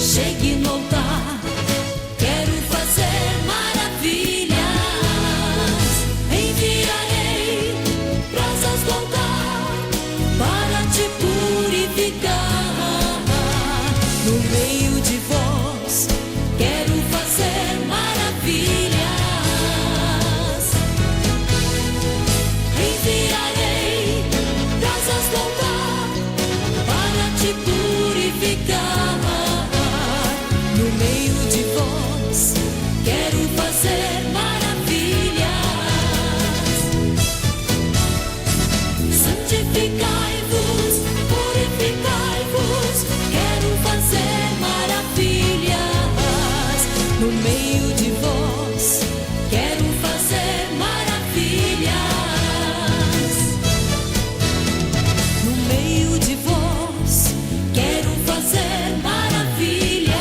chegue no altar. Quero fazer maravilhas. Enviarei brasas do altar para te purificar. No meio de vós quero fazer maravilhas. Enviarei brasas do altar para te purificar. No meio de vós quero fazer maravilhas. Santificai-vos, purificai-vos. Quero fazer maravilhas. No meio de vós quero fazer maravilhas. No meio de vós quero fazer maravilhas.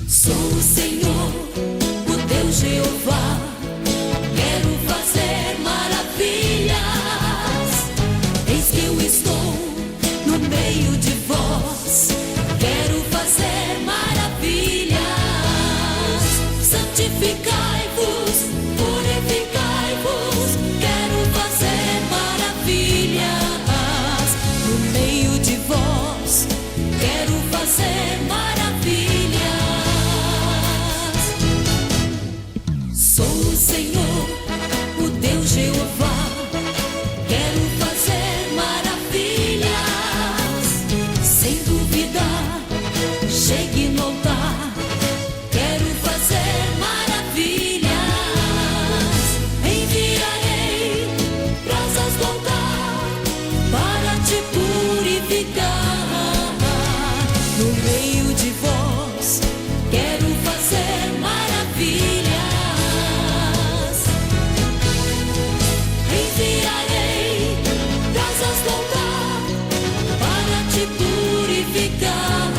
Sou o Senhor, o Deus Jeová. Quero fazer maravilhas. Eis que eu estou no meio de vós. Quero fazer maravilhas. Santificai-vos, purificai-vos. Quero fazer maravilhas. No meio de vós quero fazer maravilhas. Sou o Senhor, o Deus Jeová. Quero fazer maravilhas. Sem duvidar, chegue no altar. Quero fazer maravilhas. Enviarei brasas do altar para te purificar. No meio de vós quero fazer maravilhas. Enviarei brasas do altar para te purificar.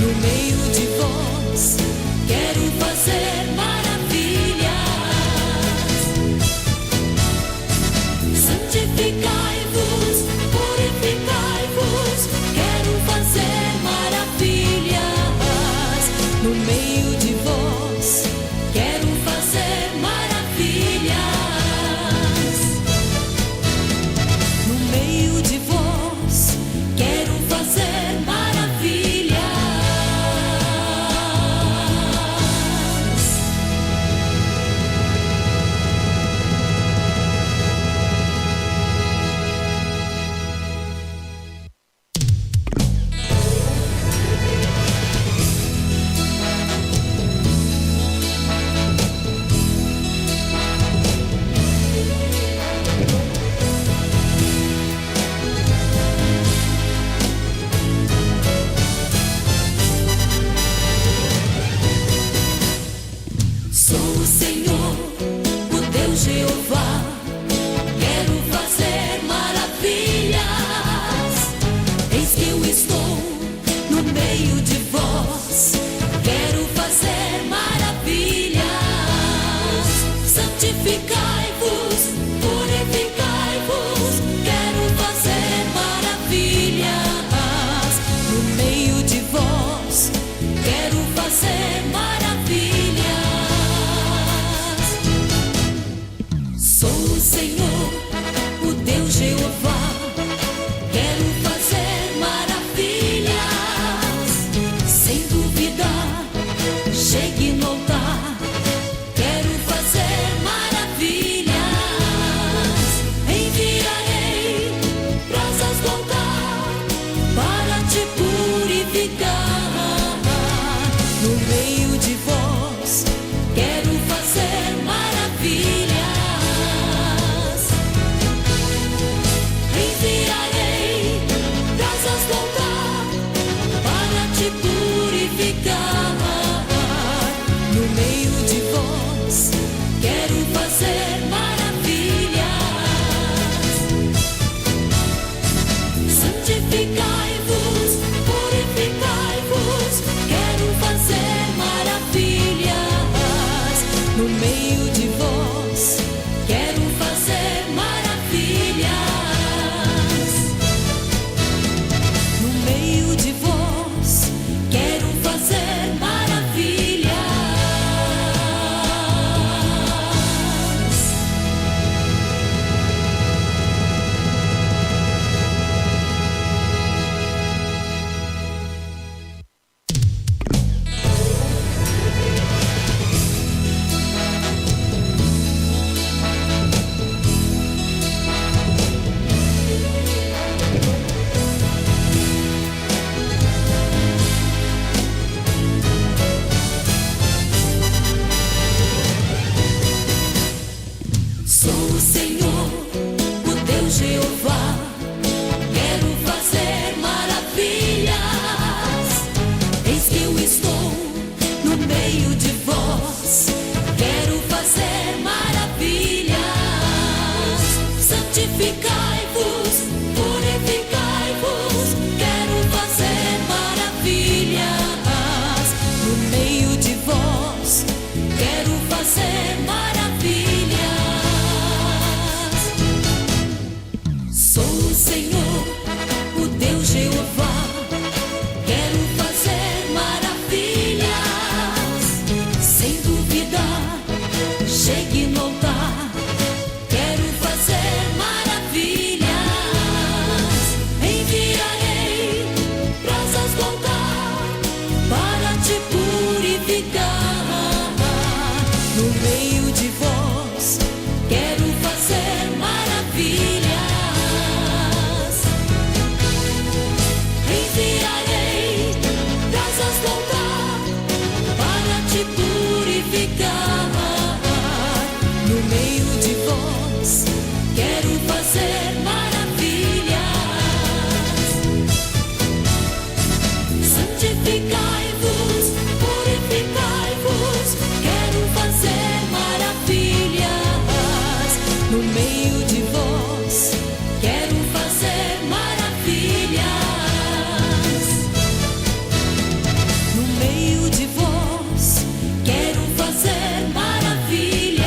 No meio de vós quero fazer maravilhas. Santificai-vos, purificai-vos. Quero fazer maravilhas. No meio de vós quero fazer maravilhas. No meio de vós quero fazer maravilhas. Sou o Senhor, o Deus Jeová. Quero fazer maravilhas. Eis que eu estou no meio de vós. Quero fazer maravilhas. Santificai-vos, purificai-vos. Quero fazer maravilhas. No meio de vós quero fazer maravilhas. Sou o Senhor, o Deus Jeová. Quero fazer maravilhas. Sem duvidar, chegue no altar. Quero fazer maravilhas. Santificai-vos, purificai-vos, quero fazer maravilhas no meio de vós, quero fazer maravilhas no meio de vós, quero fazer maravilhas. Sou o Senhor, o Deus Jeová, quero fazer maravilhas. Eis que eu estou no meio de vós, quero fazer maravilhas. Santificai-vos, purificai-vos, quero fazer maravilhas no meio de vós, quero fazer maravilhas. Sou o Senhor, o Deus Jeová, quero fazer maravilhas. Sem duvidar, chegue no altar, quero fazer maravilhas. Enviarei brasas do altar para te purificar. No meio de vós, quero fazer maravilhas. Enviarei brasas do altar para te purificar. No meio de vós, quero fazer maravilhas. Santificai-vos, purificai-vos, quero fazer maravilhas. No meio de vós, quero fazer maravilhas. No meio de vós, quero fazer maravilhas.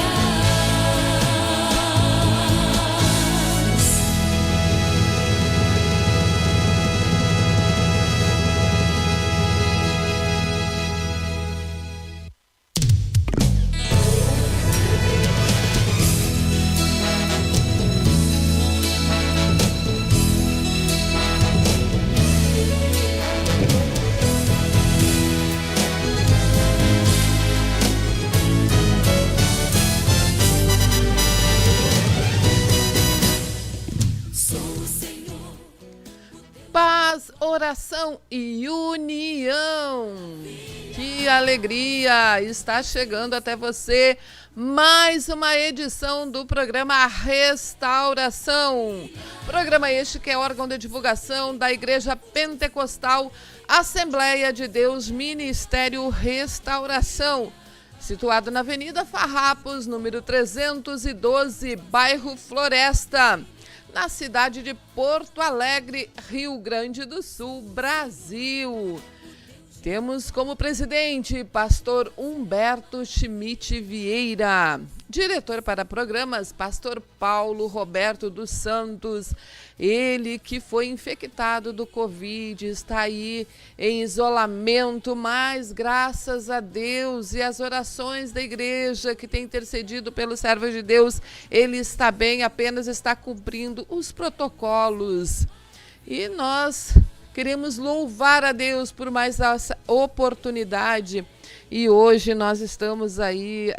Sou o Senhor. Paz, oração e união. Que alegria! Está chegando até você mais uma edição do programa Restauração. Programa este que é órgão de divulgação da Igreja Pentecostal Assembleia de Deus Ministério Restauração, situado na Avenida Farrapos, número 312, bairro Floresta, na cidade de Porto Alegre, Rio Grande do Sul, Brasil. Temos como presidente pastor Humberto Schmidt Vieira. Diretor para programas, pastor Paulo Roberto dos Santos. Ele que foi infectado do Covid, está aí em isolamento, mas graças a Deus e as orações da igreja que tem intercedido pelo servo de Deus, ele está bem, apenas está cumprindo os protocolos. E nós queremos louvar a Deus por mais essa oportunidade. E hoje nós estamos aí,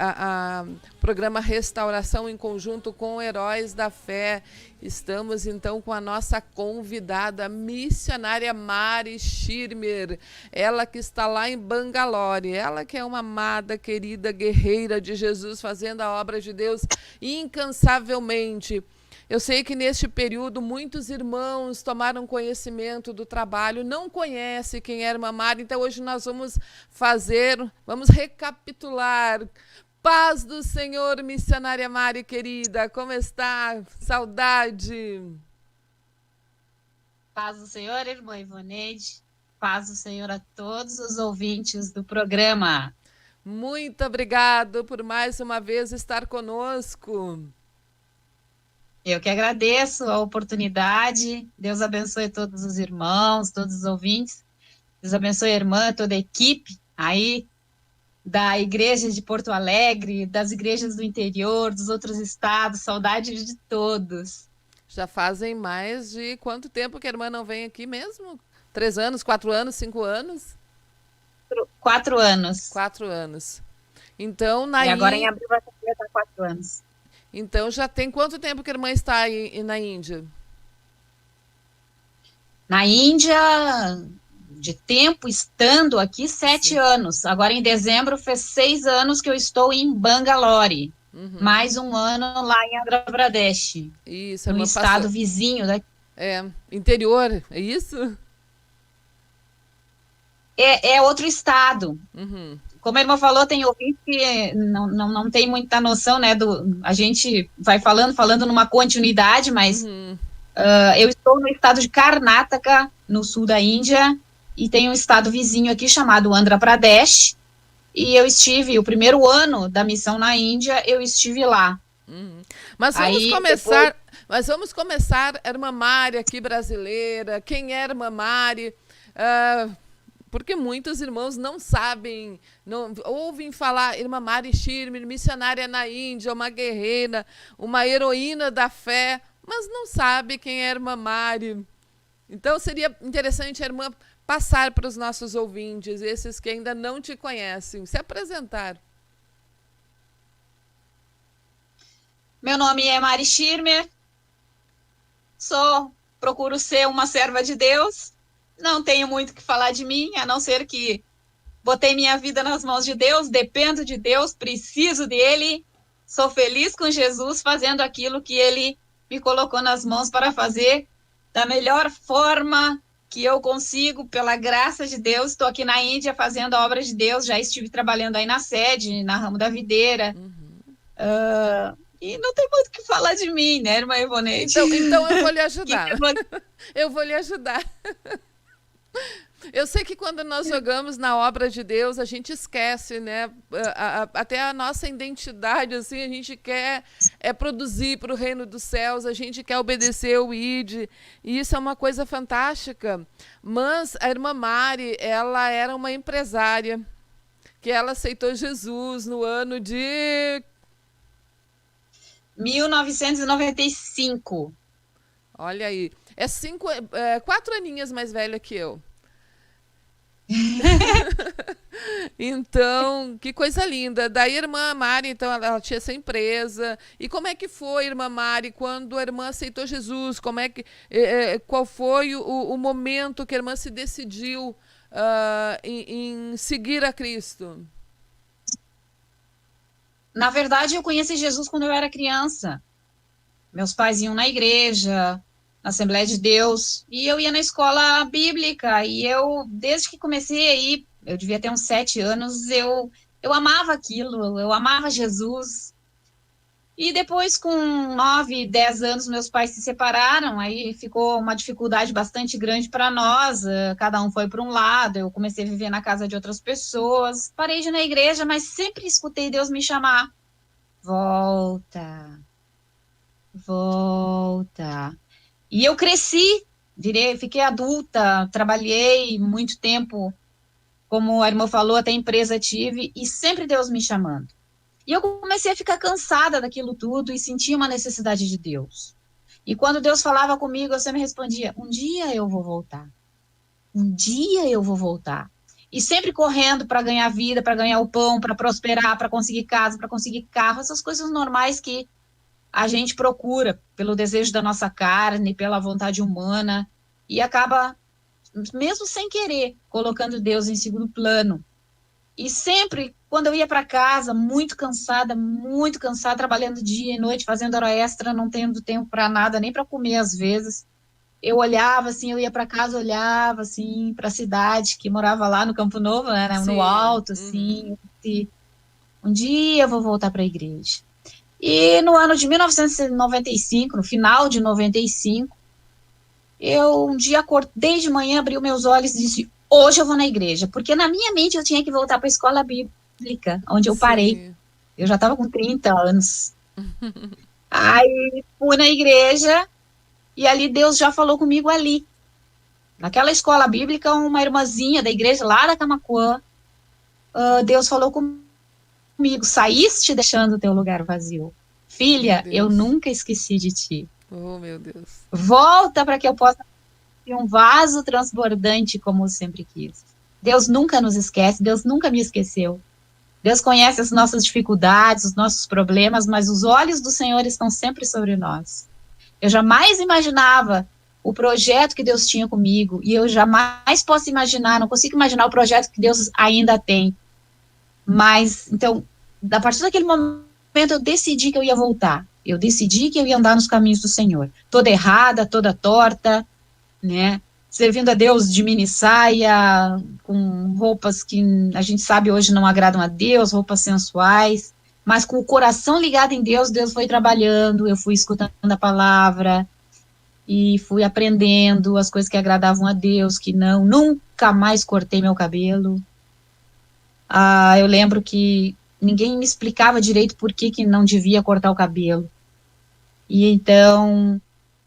programa Restauração em conjunto com Heróis da Fé. Estamos então com a nossa convidada missionária Mari Schirmer, ela que está lá em Bangalore, ela que é uma amada, querida guerreira de Jesus, fazendo a obra de Deus incansavelmente. Eu sei que neste período muitos irmãos tomaram conhecimento do trabalho, não conhecem quem era Irmã Mari, então hoje nós vamos recapitular. Paz do Senhor, missionária Mari querida, como está? Saudade. Paz do Senhor, irmã Ivoneide. Paz do Senhor a todos os ouvintes do programa. Muito obrigado por mais uma vez estar conosco. Eu que agradeço a oportunidade. Deus abençoe todos os irmãos, todos os ouvintes. Deus abençoe a irmã, toda a equipe aí da igreja de Porto Alegre, das igrejas do interior, dos outros estados. Saudade de todos. Já fazem mais de quanto tempo que a irmã não vem aqui mesmo? 3 anos, 4 anos, 5 anos? 4 anos. 4 anos. Então, E agora em abril vai completar 4 anos. Então, já tem quanto tempo que a irmã está aí na Índia? Na Índia, de tempo, estando aqui, 7 anos. Agora, em dezembro, fez 6 anos que eu estou em Bangalore. Mais um ano lá em Andhra Pradesh. Isso, no estado vizinho daqui. Interior, é isso? É outro estado. Como a irmã falou, tem ouvinte que não tem muita noção, né? A gente vai falando numa continuidade, mas eu estou no estado de Karnataka, no sul da Índia, e tem um estado vizinho aqui chamado Andhra Pradesh, e eu estive, o primeiro ano da missão na Índia, eu estive lá. Mas vamos começar, a irmã Mari aqui brasileira, quem é a irmã Mari? Porque muitos irmãos não sabem, não ouvem falar irmã Mari Shirmer, missionária na Índia, uma guerreira, uma heroína da fé, mas não sabe quem é a irmã Mari. Então seria interessante a irmã passar para os nossos ouvintes, esses que ainda não te conhecem, se apresentar. Meu nome é Mari Shirmer, procuro ser uma serva de Deus, não tenho muito o que falar de mim, a não ser que botei minha vida nas mãos de Deus, dependo de Deus, preciso dele, sou feliz com Jesus fazendo aquilo que ele me colocou nas mãos para fazer da melhor forma que eu consigo, pela graça de Deus. Estou aqui na Índia fazendo a obra de Deus, já estive trabalhando aí na sede, na ramo da videira. E não tem muito o que falar de mim, né, irmã Ivoneide? Então eu vou lhe ajudar. Eu vou lhe ajudar. Eu sei que quando nós jogamos na obra de Deus, a gente esquece, né? Até a nossa identidade, assim, a gente quer produzir para o reino dos céus, a gente quer obedecer o ID, e isso é uma coisa fantástica. Mas a irmã Mari, ela era uma empresária, que ela aceitou Jesus no ano de 1995. Olha aí. 4 aninhas mais velha que eu. Então, que coisa linda. Daí a irmã Mari, então, ela tinha essa empresa. E como é que foi, irmã Mari, quando a irmã aceitou Jesus? Qual foi o momento que a irmã se decidiu em seguir a Cristo? Na verdade, eu conheci Jesus quando eu era criança. Meus pais iam na igreja, na Assembleia de Deus, e eu ia na escola bíblica, e eu, desde que comecei aí, eu devia ter uns 7 anos, eu amava aquilo, eu amava Jesus. E depois, com 9, 10 anos, meus pais se separaram, aí ficou uma dificuldade bastante grande para nós, cada um foi para um lado, eu comecei a viver na casa de outras pessoas, parei de ir na igreja, mas sempre escutei Deus me chamar. Volta, volta. E eu cresci, fiquei adulta, trabalhei muito tempo, como a irmã falou, até empresa tive, e sempre Deus me chamando. E eu comecei a ficar cansada daquilo tudo e sentia uma necessidade de Deus. E quando Deus falava comigo, eu sempre respondia, um dia eu vou voltar. Um dia eu vou voltar. E sempre correndo para ganhar vida, para ganhar o pão, para prosperar, para conseguir casa, para conseguir carro, essas coisas normais que a gente procura pelo desejo da nossa carne, pela vontade humana, e acaba, mesmo sem querer, colocando Deus em segundo plano. E sempre, quando eu ia para casa, muito cansada, trabalhando dia e noite, fazendo hora extra, não tendo tempo para nada, nem para comer às vezes, eu olhava assim, eu ia para casa, olhava assim, para a cidade, que morava lá no Campo Novo, né, no alto, assim, e um dia eu vou voltar para a igreja. E no ano de 1995, no final de 95, Eu um dia acordei de manhã, abri os meus olhos e disse, hoje eu vou na igreja, porque na minha mente eu tinha que voltar para a escola bíblica, onde eu parei. Sim. Eu já estava com 30 anos. Aí fui na igreja e ali Deus já falou comigo ali. Naquela escola bíblica, uma irmãzinha da igreja lá da Camaquã, Deus falou comigo, saíste deixando o teu lugar vazio. Meu Filha, eu Deus. nunca esqueci de ti. Oh, meu Deus. Volta para que eu possa ser um vaso transbordante como eu sempre quis. Deus nunca nos esquece, Deus nunca me esqueceu. Deus conhece as nossas dificuldades, os nossos problemas, mas os olhos do Senhor estão sempre sobre nós. Eu jamais imaginava o projeto que Deus tinha comigo, e eu jamais posso imaginar, não consigo imaginar o projeto que Deus ainda tem. Mas, então, a partir daquele momento, eu decidi que eu ia voltar. Eu decidi que eu ia andar nos caminhos do Senhor. Toda errada, toda torta, né? Servindo a Deus de mini saia, com roupas que a gente sabe hoje não agradam a Deus, roupas sensuais, mas com o coração ligado em Deus, Deus foi trabalhando, eu fui escutando a palavra e fui aprendendo as coisas que agradavam a Deus, que não, nunca mais cortei meu cabelo. Eu lembro que ninguém me explicava direito por que não devia cortar o cabelo. E então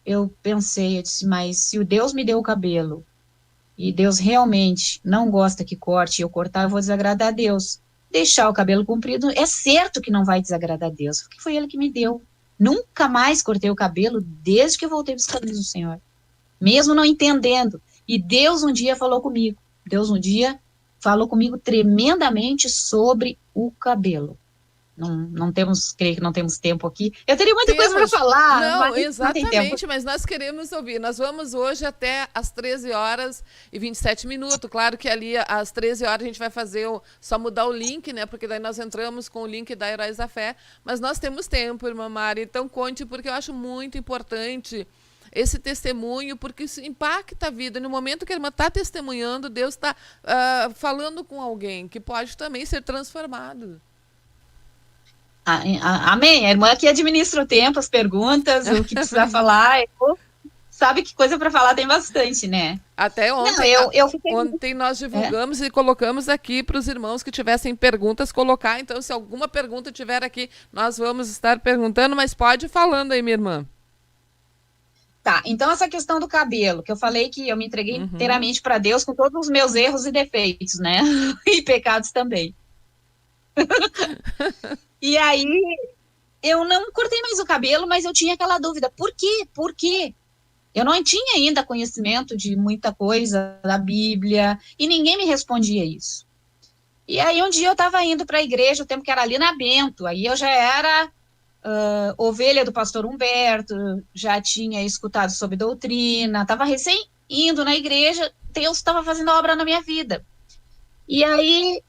eu pensei, eu disse, mas se o Deus me deu o cabelo e Deus realmente não gosta que corte, eu cortar, eu vou desagradar a Deus. Deixar o cabelo comprido, é certo que não vai desagradar a Deus, porque foi Ele que me deu. Nunca mais cortei o cabelo desde que eu voltei dos caminhos do Senhor, mesmo não entendendo. E Deus um dia falou comigo, Deus um dia falou comigo tremendamente sobre o cabelo. Não temos, creio que não temos tempo aqui. Eu teria muita coisa para falar, Não, mas não tem tempo. exatamente, mas nós queremos ouvir. Nós vamos hoje até às 13 horas e 27 minutos. Claro que ali às 13 horas a gente vai fazer só mudar o link, né? Porque daí nós entramos com o link da Heróis da Fé. Mas nós temos tempo, irmã Mari. Então conte, porque eu acho muito importante esse testemunho, porque isso impacta a vida. No momento que a irmã está testemunhando, Deus está falando com alguém que pode também ser transformado. Amém. A irmã que administra o tempo, as perguntas, o que precisa falar. Sabe que coisa para falar tem bastante, né? Até ontem, eu fiquei... ontem nós divulgamos e colocamos aqui para os irmãos que tivessem perguntas, colocar. Então, se alguma pergunta tiver aqui, nós vamos estar perguntando, mas pode ir falando aí, minha irmã. Tá, então essa questão do cabelo, que eu falei que eu me entreguei inteiramente para Deus com todos os meus erros e defeitos, né? E pecados também. E aí, eu não cortei mais o cabelo, mas eu tinha aquela dúvida, por quê? Por quê? Eu não tinha ainda conhecimento de muita coisa da Bíblia, e ninguém me respondia isso. E aí, um dia eu estava indo para a igreja, o tempo que era ali na Bento, aí eu já era ovelha do pastor Humberto, já tinha escutado sobre doutrina, estava recém indo na igreja, Deus estava fazendo obra na minha vida. E aí,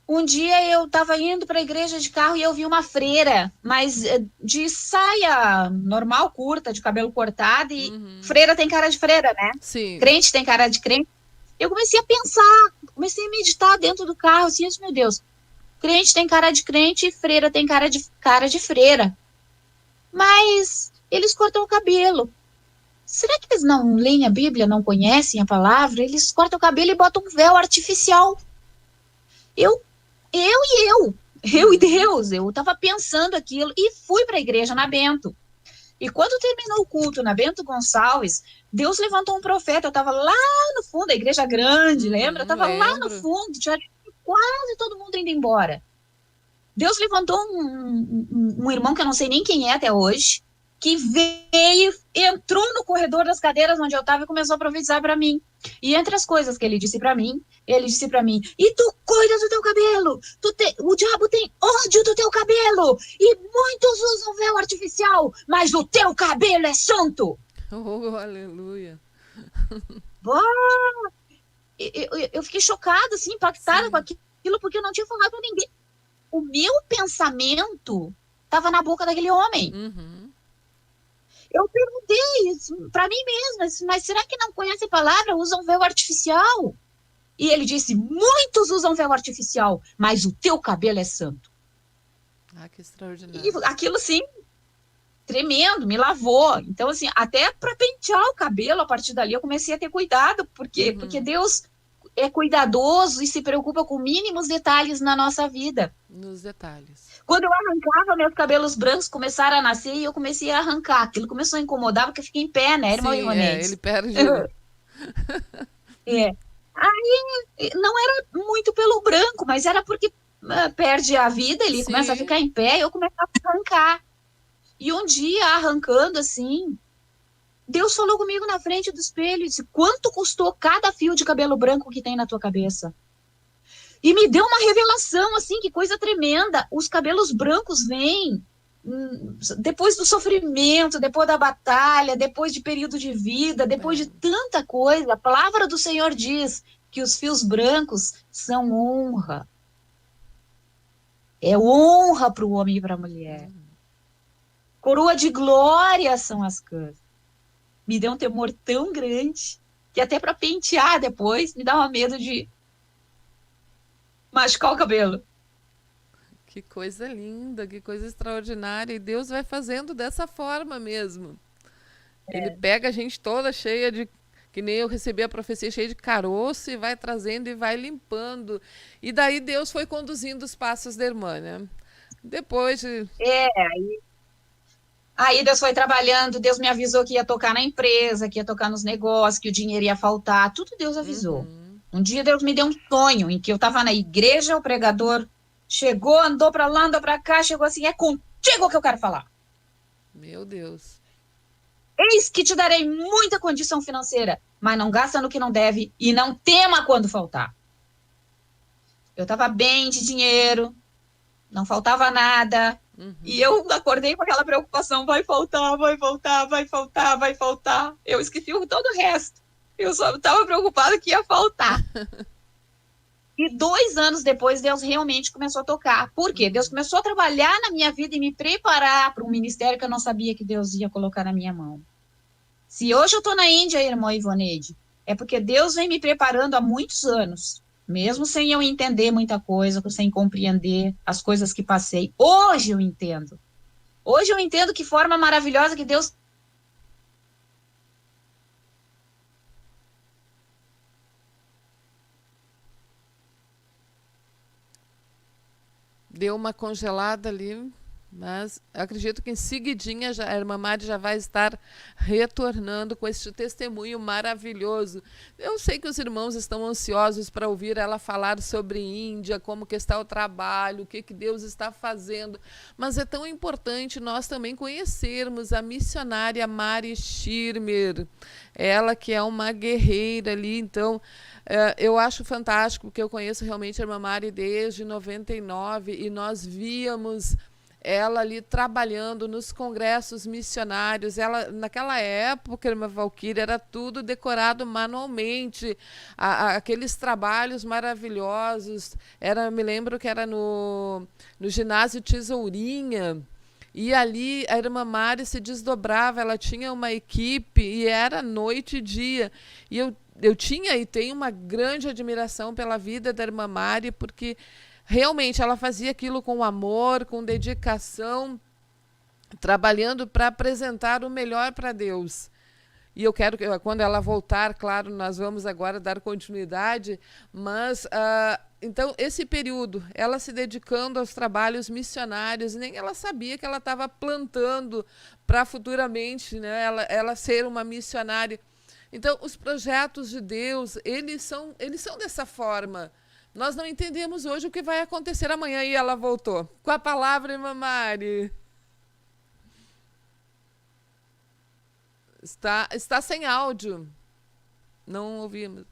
um dia eu estava indo para a igreja de carro e eu vi uma freira, mas de saia normal, curta, de cabelo cortado, e freira tem cara de freira, né? Sim. Crente tem cara de crente. Eu comecei a pensar, comecei a meditar dentro do carro, assim, meu Deus, crente tem cara de crente e freira tem cara de freira. Mas eles cortam o cabelo. Será que eles não leem a Bíblia, não conhecem a palavra? Eles cortam o cabelo e botam um véu artificial. Eu e Deus, eu estava pensando aquilo e fui para a igreja na Bento. E quando terminou o culto na Bento Gonçalves, Deus levantou um profeta. Eu estava lá no fundo, a igreja grande, lembra? Eu estava lá no fundo, já quase todo mundo indo embora. Deus levantou um irmão que eu não sei nem quem é até hoje, que veio, entrou no corredor das cadeiras onde eu estava e começou a profetizar para mim. E entre as coisas que ele disse para mim, e tu cuida do teu cabelo, o diabo tem ódio do teu cabelo, e muitos usam véu artificial, mas o teu cabelo é santo. Oh, aleluia. Eu fiquei chocada, assim, impactada com aquilo, porque eu não tinha falado para ninguém. O meu pensamento estava na boca daquele homem. Eu perguntei para mim mesma, mas será que não conhece a palavra? Usam véu artificial? E ele disse, muitos usam véu artificial, mas o teu cabelo é santo. Ah, que extraordinário. E aquilo sim, tremendo, me lavou. Então, assim, até para pentear o cabelo, a partir dali eu comecei a ter cuidado. Por quê? Porque Deus é cuidadoso e se preocupa com mínimos detalhes na nossa vida. Nos detalhes. Quando eu arrancava, meus cabelos brancos começaram a nascer e eu comecei a arrancar. Aquilo começou a incomodar porque eu fiquei em pé, né, irmão Sim, ele Ivanês? perde. É. Aí não era muito pelo branco, mas era porque perde a vida, ele começa a Sim. ficar em pé e eu começo a arrancar. E um dia, arrancando assim, Deus falou comigo na frente do espelho e disse: quanto custou cada fio de cabelo branco que tem na tua cabeça? E me deu uma revelação, assim, que coisa tremenda. Os cabelos brancos vêm depois do sofrimento, depois da batalha, depois de período de vida, depois de tanta coisa. A palavra do Senhor diz que os fios brancos são honra. É honra para o homem e para a mulher. Coroa de glória são as canas. Me deu um temor tão grande que até para pentear depois me dava medo de machucar o cabelo. Que coisa linda, que coisa extraordinária. E Deus vai fazendo dessa forma mesmo. Ele pega a gente toda cheia de. Que nem eu recebi a profecia cheia de caroço e vai trazendo e vai limpando. E daí Deus foi conduzindo os passos da irmã, né? Depois de. Aí Deus foi trabalhando, Deus me avisou que ia tocar na empresa, que ia tocar nos negócios, que o dinheiro ia faltar, tudo Deus avisou. Um dia Deus me deu um sonho em que eu estava na igreja, o pregador chegou, andou para lá, andou para cá, chegou assim: é contigo que eu quero falar. Meu Deus. Eis que te darei muita condição financeira, mas não gasta no que não deve e não tema quando faltar. Eu estava bem de dinheiro, não faltava nada. E eu acordei com aquela preocupação: vai faltar, vai faltar, vai faltar, vai faltar. Eu esqueci todo o resto. Eu só estava preocupada que ia faltar. E 2 anos depois, Deus realmente começou a tocar. Por quê? Deus começou a trabalhar na minha vida e me preparar para um ministério que eu não sabia que Deus ia colocar na minha mão. Se hoje eu estou na Índia, irmã Ivoneide, é porque Deus vem me preparando há muitos anos, mesmo sem eu entender muita coisa, sem compreender as coisas que passei. Hoje eu entendo. Hoje eu entendo que forma maravilhosa que Deus... Deu uma congelada ali, mas acredito que em seguidinha a irmã Mari já vai estar retornando com este testemunho maravilhoso. Eu sei que os irmãos estão ansiosos para ouvir ela falar sobre Índia, como que está o trabalho, o que Deus está fazendo, mas é tão importante nós também conhecermos a missionária Mari Schirmer, ela que é uma guerreira ali. Então eu acho fantástico, porque eu conheço realmente a irmã Mari desde 99 e nós víamos ela ali trabalhando nos congressos missionários. Ela, naquela época, irmã Valquíria, era tudo decorado manualmente, aqueles trabalhos maravilhosos. Me lembro que era no ginásio Tesourinha. E ali a irmã Mari se desdobrava, ela tinha uma equipe e era noite e dia. E eu tinha e tenho uma grande admiração pela vida da irmã Mari, porque realmente ela fazia aquilo com amor, com dedicação, trabalhando para apresentar o melhor para Deus. E eu quero que, quando ela voltar, claro, nós vamos agora dar continuidade, mas então esse período, ela se dedicando aos trabalhos missionários, nem ela sabia que ela estava plantando para futuramente, né, ela ser uma missionária. Então, os projetos de Deus, eles são dessa forma. Nós não entendemos hoje o que vai acontecer amanhã. E ela voltou. Com a palavra, irmã Mari. Está sem áudio. Não ouvimos.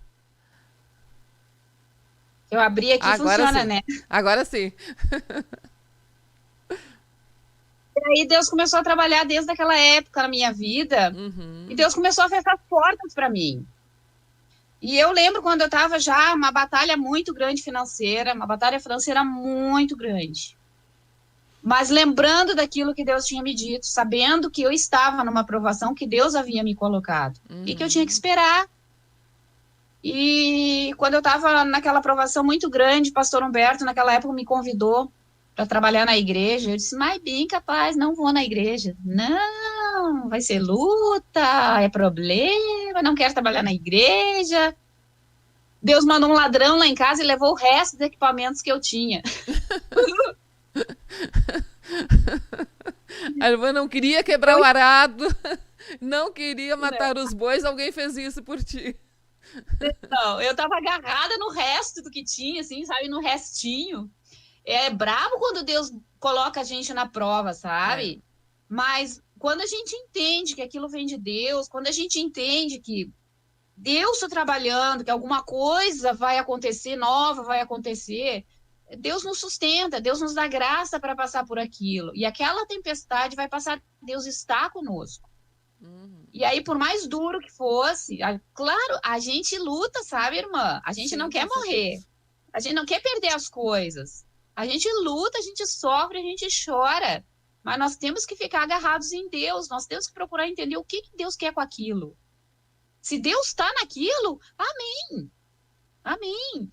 Eu abri aqui e funciona, sim. né? Agora sim. E aí Deus começou a trabalhar desde aquela época na minha vida. E Deus começou a fechar portas para mim. E eu lembro quando eu estava já uma batalha muito grande financeira, uma batalha financeira muito grande. Mas lembrando daquilo que Deus tinha me dito, sabendo que eu estava numa provação que Deus havia me colocado e que eu tinha que esperar. E quando eu estava naquela provação muito grande, pastor Humberto, naquela época, me convidou para trabalhar na igreja. Eu disse, mas bem capaz, não vou na igreja. Não, vai ser luta, é problema, não quero trabalhar na igreja. Deus mandou um ladrão lá em casa e levou o resto dos equipamentos que eu tinha. A irmã não queria quebrar o arado, não queria matar os bois, alguém fez isso por ti. Não, eu tava agarrada no resto do que tinha, assim, sabe, no restinho. É brabo quando Deus coloca a gente na prova, sabe? Mas quando a gente entende que aquilo vem de Deus, quando a gente entende que Deus está trabalhando, que alguma coisa vai acontecer, nova vai acontecer, Deus nos sustenta, Deus nos dá graça para passar por aquilo. E aquela tempestade vai passar, Deus está conosco. E aí, por mais duro que fosse, claro, a gente luta, sabe, irmã? A gente Sim, não quer com morrer. certeza. A gente não quer perder as coisas. A gente luta, a gente sofre, a gente chora. Mas nós temos que ficar agarrados em Deus. Nós temos que procurar entender o que Deus quer com aquilo. Se Deus está naquilo, amém. Amém.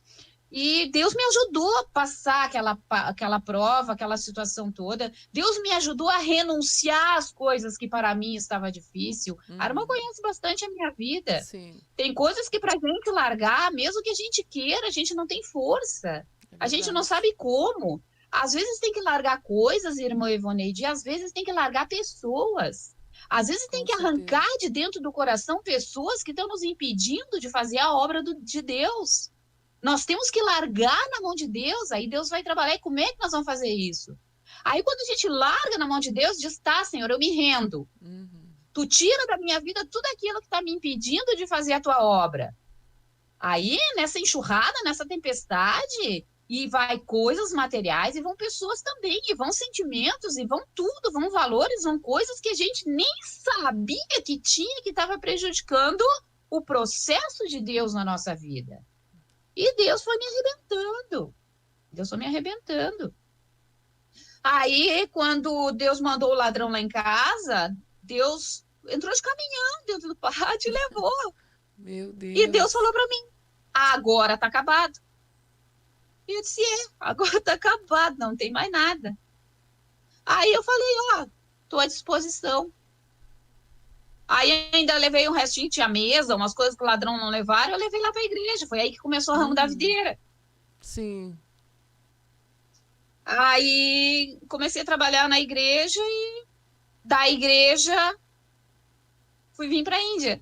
E Deus me ajudou a passar aquela prova, aquela situação toda. Deus me ajudou a renunciar às coisas que para mim estava difícil. A irmã conhece bastante a minha vida. Sim, Tem coisas que para a gente largar, mesmo que a gente queira, a gente não tem força. A gente não sabe como. Às vezes tem que largar coisas, irmã Ivoneide, e às vezes tem que largar pessoas. Às vezes tem que arrancar de dentro do coração pessoas que estão nos impedindo de fazer a obra de Deus. Nós temos que largar na mão de Deus, aí Deus vai trabalhar. E como é que nós vamos fazer isso? Aí quando a gente larga na mão de Deus, diz, tá, Senhor, eu me rendo. Tu tira da minha vida tudo aquilo que está me impedindo de fazer a tua obra. Aí, nessa enxurrada, nessa tempestade, e vai coisas materiais, e vão pessoas também, e vão sentimentos, e vão tudo, vão valores, vão coisas que a gente nem sabia que tinha, que estava prejudicando o processo de Deus na nossa vida. E Deus foi me arrebentando. Deus foi me arrebentando. Aí, quando Deus mandou o ladrão lá em casa, Deus entrou de caminhão dentro do pátio e levou. meu Deus. E Deus falou para mim, agora tá acabado. E eu disse, agora tá acabado, não tem mais nada. Aí eu falei, tô à disposição. Aí ainda levei um restinho, tinha mesa, umas coisas que o ladrão não levaram, eu levei lá para a igreja. Foi aí que começou o ramo da videira. Sim. Aí comecei a trabalhar na igreja e da igreja fui vir para a Índia.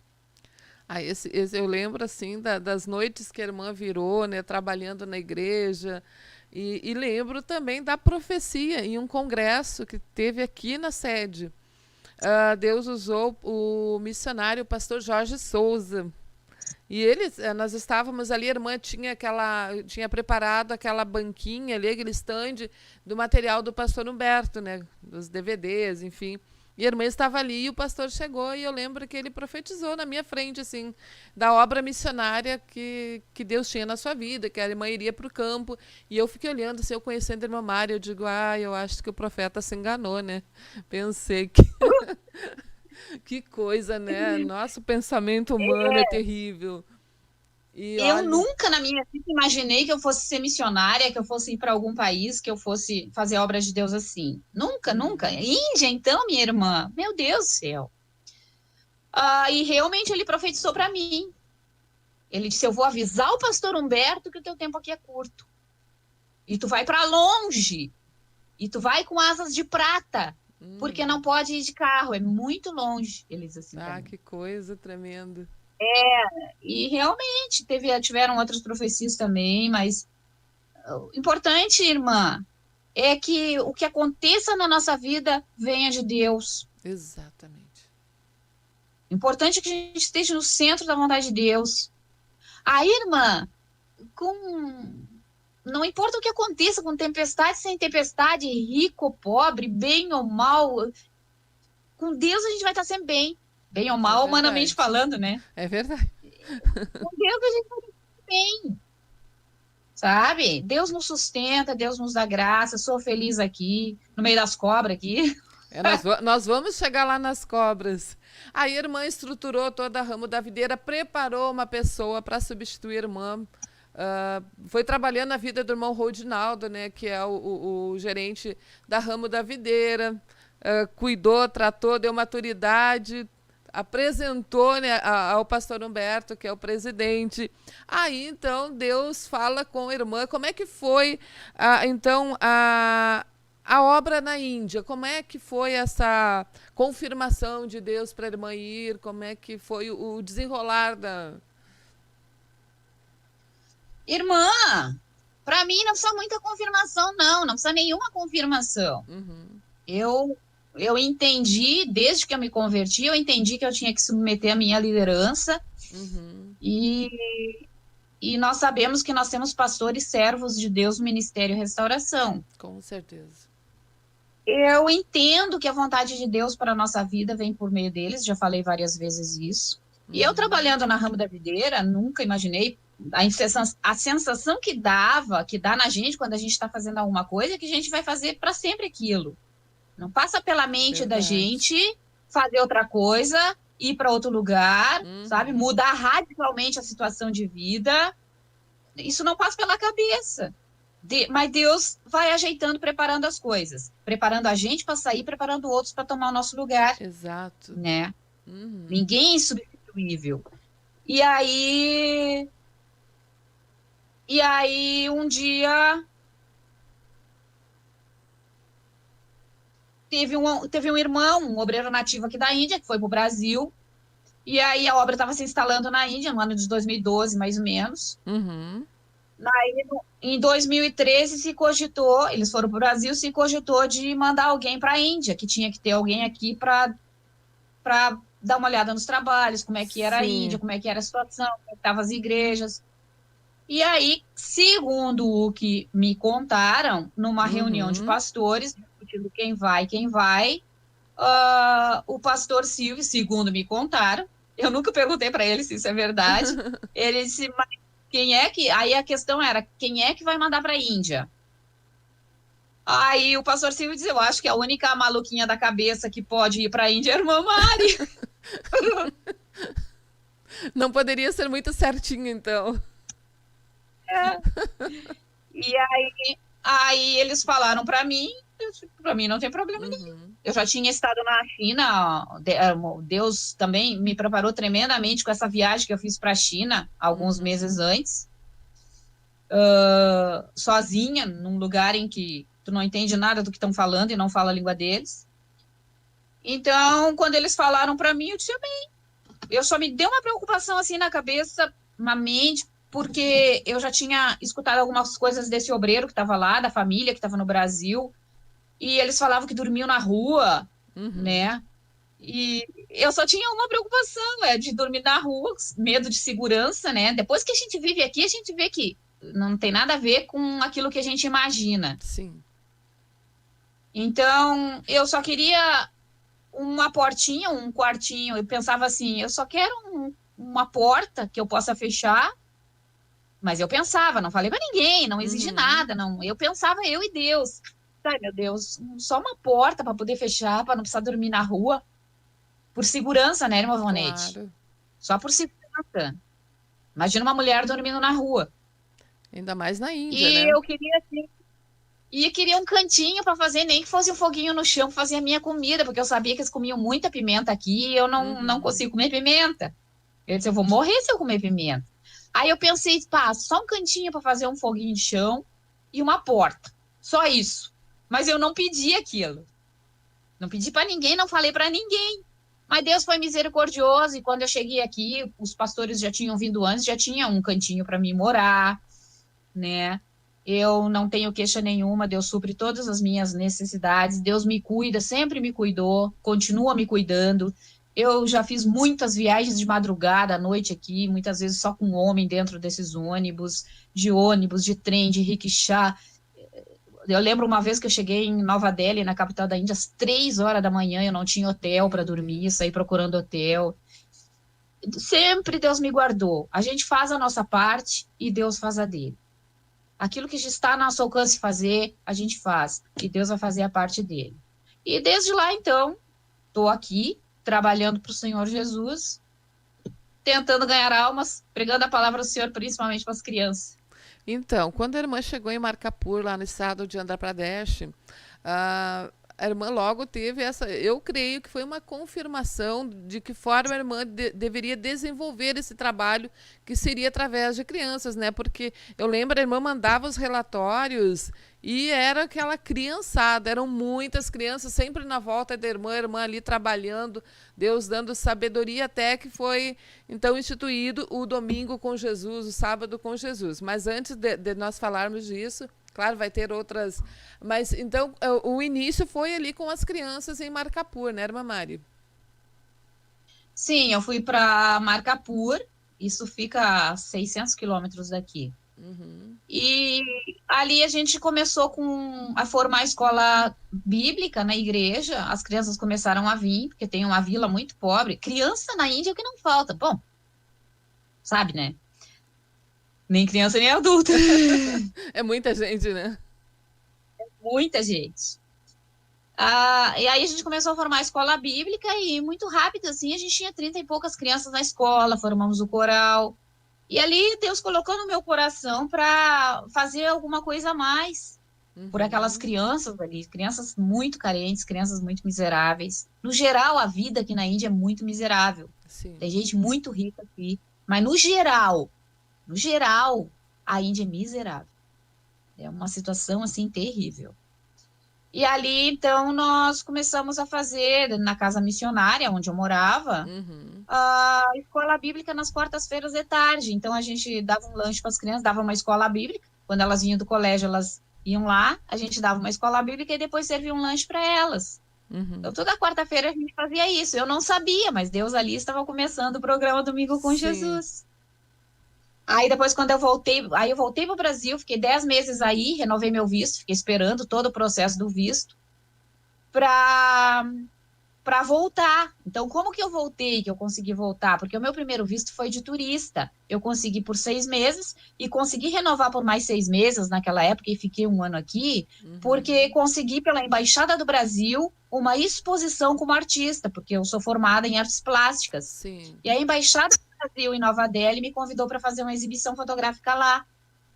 Esse eu lembro, assim, das noites que a irmã virou, né, trabalhando na igreja. E lembro também da profecia em um congresso que teve aqui na sede. Deus usou o missionário, o pastor Jorge Souza. E nós estávamos ali, a irmã tinha preparado aquela banquinha ali, aquele stand do material do pastor Humberto, né, dos DVDs, enfim. E a irmã estava ali e o pastor chegou e eu lembro que ele profetizou na minha frente, assim, da obra missionária que Deus tinha na sua vida, que a irmã iria para o campo. E eu fiquei olhando, assim, eu conhecendo a irmã Mária, eu digo, eu acho que o profeta se enganou, né? Pensei que... que coisa, né? Nosso pensamento humano é terrível. E eu nunca na minha vida imaginei que eu fosse ser missionária, que eu fosse ir para algum país, que eu fosse fazer obras de Deus assim. Nunca, nunca. Índia, então, minha irmã, meu Deus do céu. E realmente ele profetizou para mim. Ele disse, eu vou avisar o pastor Humberto que o teu tempo aqui é curto. E tu vai para longe. E tu vai com asas de prata. Porque não pode ir de carro, é muito longe. Ele diz assim. que coisa tremenda. E realmente tiveram outras profecias também, mas o importante, irmã, é que o que aconteça na nossa vida venha de Deus. Exatamente. O importante é que a gente esteja no centro da vontade de Deus. Aí, irmã, não importa o que aconteça, com tempestade, sem tempestade, rico ou pobre, bem ou mal, com Deus a gente vai estar sempre bem. Bem ou mal, humanamente falando, né? É verdade. Com Deus a gente vai estar bem. Sabe? Deus nos sustenta, Deus nos dá graça. Sou feliz aqui, no meio das cobras aqui. Nós vamos chegar lá nas cobras. A irmã estruturou toda a ramo da videira, preparou uma pessoa para substituir a irmã foi trabalhando a vida do irmão Rodinaldo, né, que é o gerente da Ramo da Videira, cuidou, tratou, deu maturidade, apresentou, né, ao pastor Humberto, que é o presidente. Aí, então, Deus fala com a irmã. Como é que foi, então, a obra na Índia? Como é que foi essa confirmação de Deus para a irmã ir? Como é que foi o desenrolar da... Irmã, para mim não precisa muita confirmação, não precisa nenhuma confirmação. Eu entendi, desde que eu me converti, eu entendi que eu tinha que submeter a minha liderança, e nós sabemos que nós temos pastores servos de Deus no Ministério Restauração. Com certeza. Eu entendo que a vontade de Deus para a nossa vida vem por meio deles, já falei várias vezes isso. E eu trabalhando na Ramo da Videira, nunca imaginei a sensação que dá na gente quando a gente está fazendo alguma coisa, que a gente vai fazer para sempre aquilo. Não passa pela mente da gente fazer outra coisa, ir para outro lugar, sabe? Mudar radicalmente a situação de vida. Isso não passa pela cabeça. Mas Deus vai ajeitando, preparando as coisas. Preparando a gente para sair, preparando outros para tomar o nosso lugar. Exato. Né? Ninguém é insubstituível. E aí, um dia... Teve um irmão, um obreiro nativo aqui da Índia, que foi para o Brasil, e aí a obra estava se instalando na Índia, no ano de 2012, mais ou menos. Aí, em 2013, se cogitou, eles foram para o Brasil, se cogitou de mandar alguém para a Índia, que tinha que ter alguém aqui para dar uma olhada nos trabalhos, como é que era a Índia, como é que era a situação, como é que estavam as igrejas. E segundo o que me contaram, numa reunião de pastores, discutindo quem vai, o pastor Silvio, segundo me contaram, eu nunca perguntei para ele se isso é verdade, ele disse, mas quem é que... Aí a questão era, quem é que vai mandar para a Índia? Aí o pastor Silvio disse, eu acho que a única maluquinha da cabeça que pode ir para a Índia é a irmã Mari. Não poderia ser muito certinho, então. E aí eles falaram para mim não tem problema nenhum. Eu já tinha estado na China, Deus também me preparou tremendamente com essa viagem que eu fiz para a China, alguns meses antes, sozinha, num lugar em que tu não entende nada do que estão falando e não fala a língua deles. Então, quando eles falaram para mim, eu disse, bem, eu só me deu uma preocupação assim na cabeça, na mente, porque eu já tinha escutado algumas coisas desse obreiro que estava lá, da família que estava no Brasil, e eles falavam que dormiam na rua, né? E eu só tinha uma preocupação, de dormir na rua, medo de segurança, né? Depois que a gente vive aqui, a gente vê que não tem nada a ver com aquilo que a gente imagina. Sim. Então, eu só queria uma portinha, um quartinho. Eu pensava assim, eu só quero uma porta que eu possa fechar. Mas eu pensava, não falei para ninguém, não exige nada, não. Eu pensava, eu e Deus. Ai, meu Deus, só uma porta para poder fechar, para não precisar dormir na rua. Por segurança, né, irmã Vonete? Claro. Só por segurança. Imagina uma mulher dormindo na rua. Ainda mais na Índia, E né? eu queria assim, e queria um cantinho para fazer, nem que fosse um foguinho no chão para fazer a minha comida, porque eu sabia que eles comiam muita pimenta aqui e eu não consigo comer pimenta. Eu disse, eu vou morrer se eu comer pimenta. Aí eu pensei, só um cantinho para fazer um foguinho de chão e uma porta. Só isso. Mas eu não pedi aquilo. Não pedi para ninguém, não falei para ninguém. Mas Deus foi misericordioso e quando eu cheguei aqui, os pastores já tinham vindo antes, já tinha um cantinho para mim morar, né? Eu não tenho queixa nenhuma, Deus supre todas as minhas necessidades, Deus me cuida, sempre me cuidou, continua me cuidando. Eu já fiz muitas viagens de madrugada à noite aqui, muitas vezes só com homem dentro desses ônibus, de trem, de rickshaw. Eu lembro uma vez que eu cheguei em Nova Delhi, na capital da Índia, às 3 horas da manhã, eu não tinha hotel para dormir, saí procurando hotel. Sempre Deus me guardou. A gente faz a nossa parte e Deus faz a dele. Aquilo que está ao nosso alcance fazer, a gente faz. E Deus vai fazer a parte dele. E desde lá, então, estou aqui, trabalhando para o Senhor Jesus, tentando ganhar almas, pregando a palavra do Senhor, principalmente para as crianças. Então, quando a irmã chegou em Marcapur, lá no estado de Andhra Pradesh, a irmã logo teve essa. Eu creio que foi uma confirmação de que forma a irmã deveria desenvolver esse trabalho, que seria através de crianças, né? Porque eu lembro, a irmã mandava os relatórios e era aquela criançada, eram muitas crianças, sempre na volta da irmã, a irmã ali trabalhando, Deus dando sabedoria, até que foi então instituído o domingo com Jesus, o sábado com Jesus. Mas antes de nós falarmos disso, claro, vai ter outras. Mas então o início foi ali com as crianças em Marcapur, né, irmã Mari? Sim, eu fui para Marcapur, isso fica a 600 quilômetros daqui. Uhum. E ali a gente começou a formar a escola bíblica na igreja, as crianças começaram a vir, porque tem uma vila muito pobre. Criança na Índia é o que não falta. Bom, sabe, né? Nem criança nem adulto. É muita gente, né? Muita gente. E aí a gente começou a formar a escola bíblica e muito rápido, assim, a gente tinha 30 e poucas crianças na escola, formamos o coral. E ali Deus colocou no meu coração para fazer alguma coisa a mais por aquelas crianças ali, crianças muito carentes, crianças muito miseráveis. No geral, a vida aqui na Índia é muito miserável. Sim. Tem gente muito rica aqui, mas no geral, a Índia é miserável. É uma situação assim terrível. E ali, então, nós começamos a fazer, na casa missionária, onde eu morava, a escola bíblica nas quartas-feiras de tarde. Então, a gente dava um lanche para as crianças, dava uma escola bíblica. Quando elas vinham do colégio, elas iam lá, a gente dava uma escola bíblica e depois servia um lanche para elas. Então, toda quarta-feira a gente fazia isso. Eu não sabia, mas Deus ali estava começando o programa Domingo com Jesus. Aí depois, quando eu voltei para o Brasil, fiquei 10 meses aí, renovei meu visto, fiquei esperando todo o processo do visto para voltar. Então, como que eu voltei, que eu consegui voltar? Porque o meu primeiro visto foi de turista. Eu consegui por 6 meses e consegui renovar por mais 6 meses naquela época e fiquei um ano aqui, porque consegui pela Embaixada do Brasil uma exposição como artista, porque eu sou formada em artes plásticas. Sim. E a Embaixada do Brasil em Nova Delhi me convidou para fazer uma exibição fotográfica lá.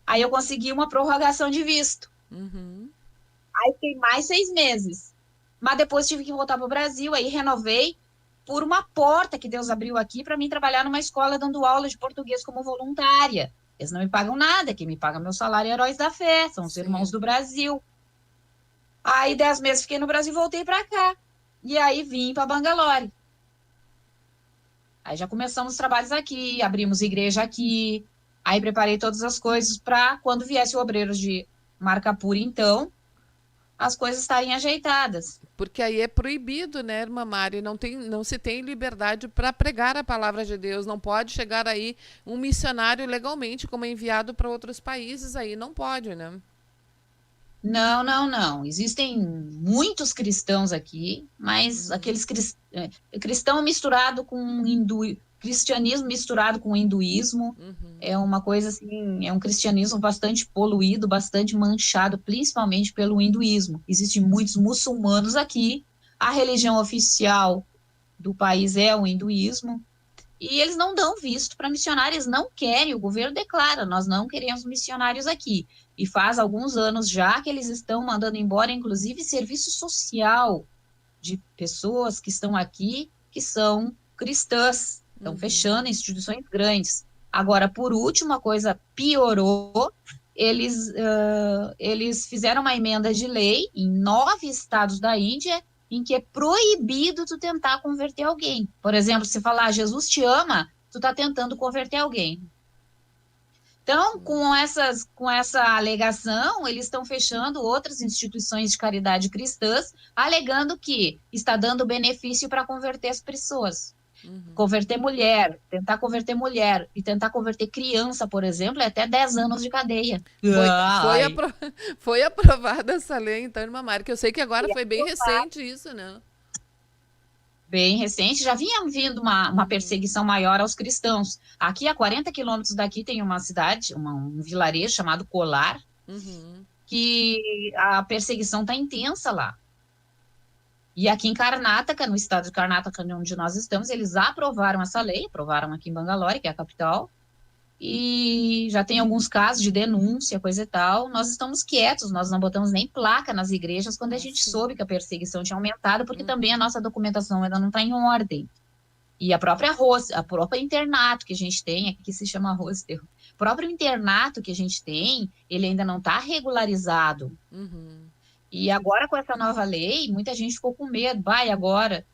Aí eu consegui uma prorrogação de visto. Aí fiquei mais 6 meses. Mas depois tive que voltar para o Brasil, aí renovei por uma porta que Deus abriu aqui para mim trabalhar numa escola dando aula de português como voluntária. Eles não me pagam nada, quem me paga meu salário é Heróis da Fé, são os irmãos do Brasil. Aí 10 meses fiquei no Brasil e voltei para cá. E aí vim para Bangalore. Aí já começamos os trabalhos aqui, abrimos igreja aqui, aí preparei todas as coisas para quando viesse o obreiro de Marcapur, então, as coisas estarem ajeitadas. Porque aí é proibido, né, irmã Mari? Não se tem liberdade para pregar a palavra de Deus. Não pode chegar aí um missionário legalmente, como é enviado para outros países aí. Não pode, né? Não. Existem muitos cristãos aqui, mas aqueles cristão misturado com cristianismo misturado com hinduísmo. É uma coisa assim, é um cristianismo bastante poluído, bastante manchado, principalmente pelo hinduísmo. Existem muitos muçulmanos aqui. A religião oficial do país é o hinduísmo. E eles não dão visto para missionários, não querem, o governo declara, nós não queremos missionários aqui. E faz alguns anos já que eles estão mandando embora, inclusive, serviço social de pessoas que estão aqui, que são cristãs, estão fechando instituições grandes. Agora, por último, a coisa piorou, eles fizeram uma emenda de lei em 9 estados da Índia, em que é proibido tu tentar converter alguém. Por exemplo, se falar Jesus te ama, tu tá tentando converter alguém. Então, com essa alegação, eles estão fechando outras instituições de caridade cristãs, alegando que está dando benefício para converter as pessoas. Converter mulher, tentar converter mulher e tentar converter criança, por exemplo, é até 10 anos de cadeia. Foi aprovada essa lei, então, irmã Mari, que eu sei que agora foi bem recente isso, né? Bem recente, já vinha vindo uma perseguição maior aos cristãos. Aqui, a 40 quilômetros daqui, tem uma cidade, um vilarejo chamado Kolar, que a perseguição está intensa lá. E aqui em Karnataka, no estado de Karnataka, onde nós estamos, eles aprovaram essa lei, aprovaram aqui em Bangalore, que é a capital, e já tem alguns casos de denúncia, coisa e tal, nós estamos quietos, nós não botamos nem placa nas igrejas quando a gente soube que a perseguição tinha aumentado, porque também a nossa documentação ainda não está em ordem. E a própria internato que a gente tem, aqui se chama hostel, o próprio internato que a gente tem, ele ainda não está regularizado. E agora com essa nova lei, muita gente ficou com medo, vai agora,